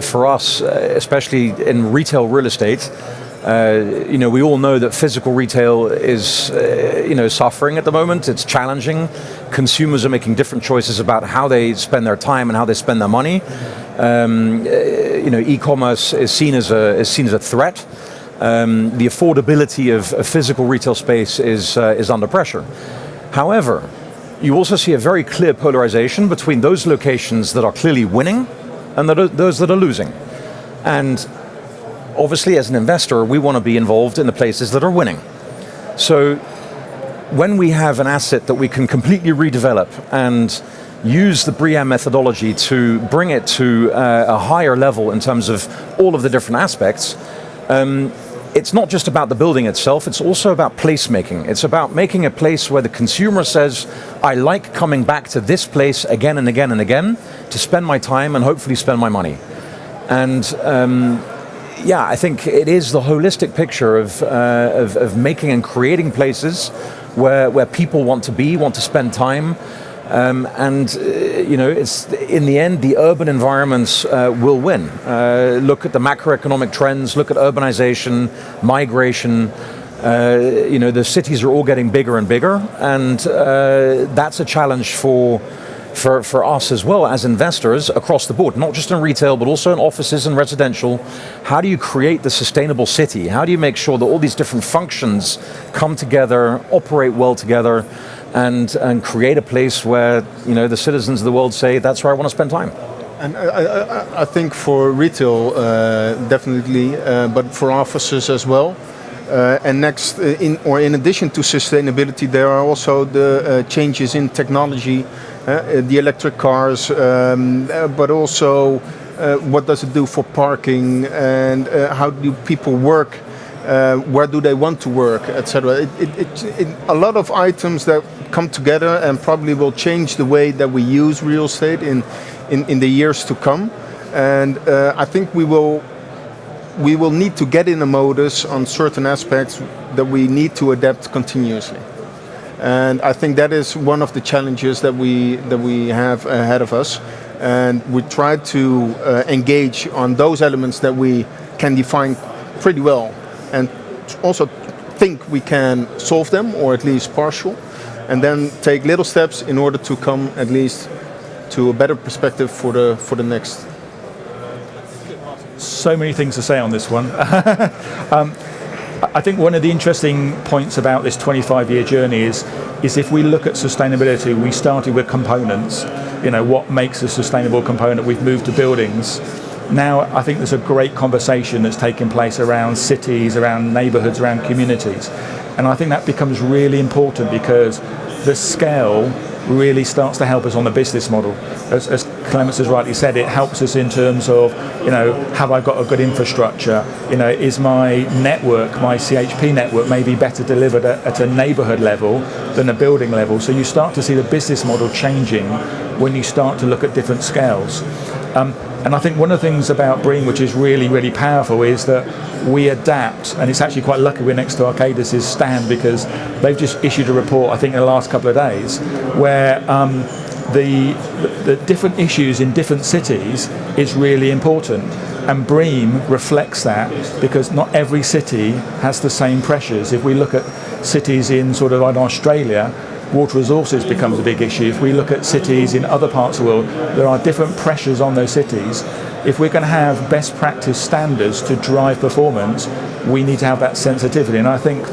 For us, especially in retail real estate, we all know that physical retail is, suffering at the moment. It's challenging. Consumers are making different choices about how they spend their time and how they spend their money. E-commerce is seen as a threat. The affordability of physical retail space is under pressure. However, you also see a very clear polarization between those locations that are clearly winning and those that are losing. And obviously, as an investor, we want to be involved in the places that are winning. So when we have an asset that we can completely redevelop and use the BREEAM methodology to bring it to a higher level in terms of all of the different aspects, it's not just about the building itself, it's also about placemaking. It's about making a place where the consumer says, I like coming back to this place again and again and again to spend my time and hopefully spend my money. And I think it is the holistic picture of making and creating places where people want to be, want to spend time. It's in the end, the urban environments will win. Look at the macroeconomic trends, look at urbanization, migration. The cities are all getting bigger and bigger, and that's a challenge for us as well as investors across the board, not just in retail, but also in offices and residential. How do you create the sustainable city? How do you make sure that all these different functions come together, operate well together, and create a place where the citizens of the world say, that's where I want to spend time? And I think for retail, definitely, but for offices as well. And next, in addition to sustainability, there are also the changes in technology, the electric cars, but also what does it do for parking, and how do people work, where do they want to work, etc. A lot of items that come together and probably will change the way that we use real estate in the years to come. And I think we will need to get in a modus on certain aspects that we need to adapt continuously. And I think that is one of the challenges that we have ahead of us. And we try to engage on those elements that we can define pretty well, and also think we can solve them, or at least partial, and then take little steps in order to come at least to a better perspective for the next. So many things to say on this one. I think one of the interesting points about this 25-year journey is if we look at sustainability, we started with components. What makes a sustainable component? We've moved to buildings. Now I think there's a great conversation that's taking place around cities, around neighbourhoods, around communities. And I think that becomes really important because the scale really starts to help us on the business model. As Clemens has rightly said, it helps us in terms of, have I got a good infrastructure? Is my network, my CHP network, maybe better delivered at a neighbourhood level than a building level? So you start to see the business model changing when you start to look at different scales. And I think one of the things about BREEAM, which is really, really powerful, is that we adapt, and it's actually quite lucky we're next to Arcadis' stand, because they've just issued a report, I think in the last couple of days, where the different issues in different cities is really important. And BREEAM reflects that, because not every city has the same pressures. If we look at cities in Australia, water resources becomes a big issue. If we look at cities in other parts of the world, there are different pressures on those cities. If we're going to have best practice standards to drive performance, we need to have that sensitivity. And I think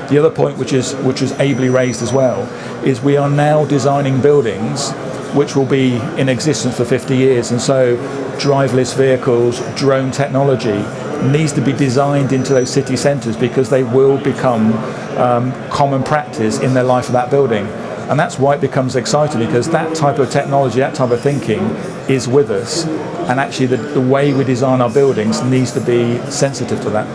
the other point, which was ably raised as well, is we are now designing buildings which will be in existence for 50 years. And so driverless vehicles, drone technology needs to be designed into those city centres, because they will become common practice in their life of that building. And that's why it becomes exciting, because that type of technology, that type of thinking is with us. And actually the way we design our buildings needs to be sensitive to that.